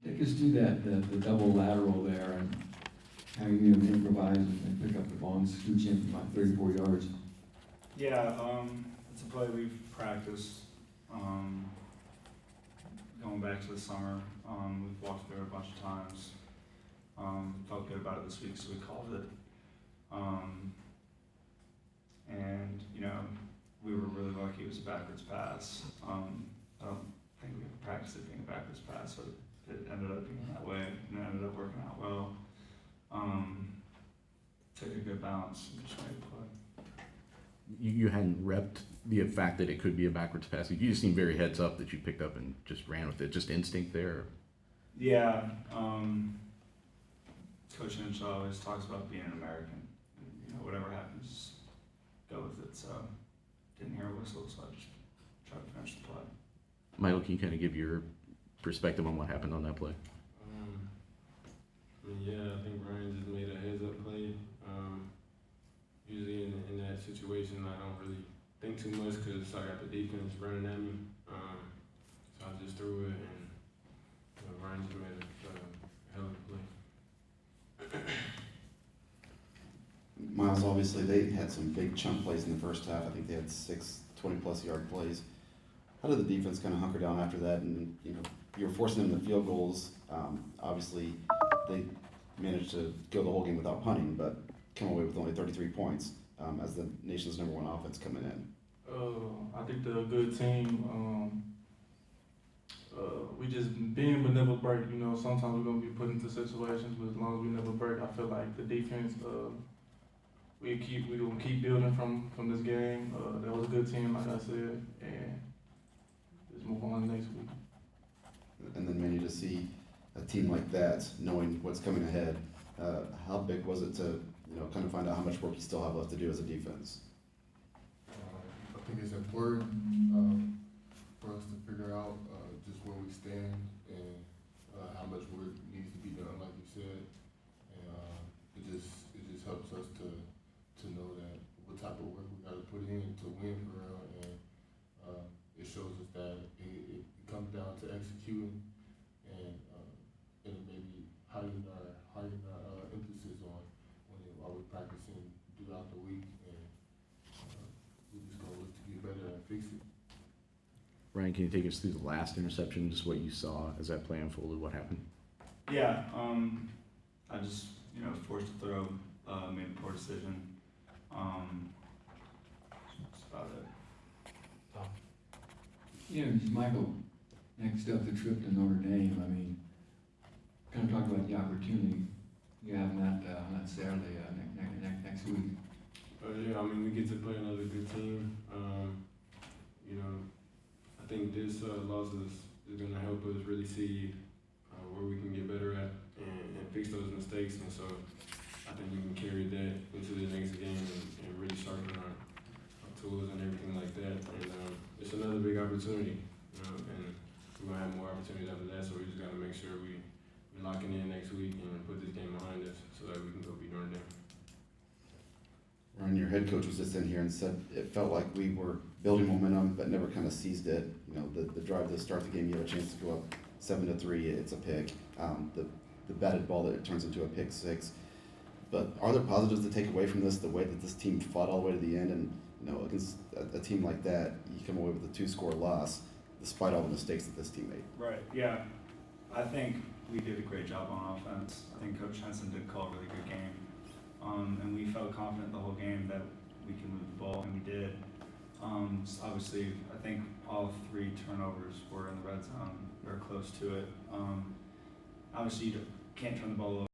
Take us through that, the double lateral there and how you improvise and pick up the ball and scooch in from about 34 yards. Yeah, it's a play we've practiced, going back to the summer. We've walked through it a bunch of times. Felt good about it this week, so we called it. And, you know, we were really lucky it was a backwards pass. I don't think we had practiced it being a backwards pass, but it ended up being that way, and it ended up working out well. Took a good bounce and just made a play. You hadn't repped the fact that it could be a backwards pass. You just seemed very heads up that you picked up and just ran with it. Just instinct there. Yeah, Coach Henshaw always talks about being an American. You know, whatever happens, go with it. So didn't hear a whistle, so I just tried to finish the play. Michael, can you kind of give your perspective on what happened on that play? Yeah, I think Brian just made a heads-up play. Usually in that situation, I don't really think too much because I got the defense running at me. So I just threw it, and Brian just made a hell of a play. Myles, obviously, they had some big chunk plays in the first half. I think they had 6 20-plus yard plays. How did the defense kind of hunker down after that? And, you know, you were forcing them to field goals. Obviously, they managed to go the whole game without punting, but come away with only 33 points as the nation's #1 offense coming in. I think they're a good team. We just being but never break. You know, sometimes we're gonna be put into situations, but as long as we never break, I feel like the defense. We gonna keep building from this game. That was a good team, like I said, and just move on next week. And then, man, you just see a team like that, knowing what's coming ahead. How big was it to, you know, kind of find out how much work you still have left to do as a defense? I think it's important for us to figure out just where we stand and how much work needs to be done, like you said. And it just helps us to know that what type of work we got to put in to win for real. And it shows us that it comes down to executing and maybe hiding our emphasis on while we're practicing throughout the week. And we're just gonna look to get better and fix it. Ryan, can you take us through the last interception, just what you saw as that play unfolded, what happened? Yeah, I just, you know, forced to throw, made a poor decision. That's about it. You know, Michael, next up, the trip to Notre Dame. I mean, kind of talk about the opportunity you have on that Saturday, next week. Yeah, I mean, we get to play another good team. You know, I think this loss is going to help us really see where we can get better at and fix those mistakes. And so I think we can carry that into the next game and really sharpen our tools and everything like that. And it's another big opportunity, you know, and we might have more opportunities after that. So we just got to make sure we're locking in next week and put this game behind us so that we can go beat Notre Dame. Ryan, your head coach was just in here and said it felt like we were building momentum but never kind of seized it. You know, the drive to start the game, you have a chance to go up 7-3. It's a pick. The batted ball that it turns into a pick six. But are there positives to take away from this? The way that this team fought all the way to the end, and you know, against a team like that, you come away with a 2-score loss, despite all the mistakes that this team made. Right, yeah. I think we did a great job on offense. I think Coach Henson did call a really good game. And we felt confident the whole game that we can move the ball, and we did. Obviously, I think all 3 turnovers were in the red zone, or close to it. Obviously, you can't turn the ball over.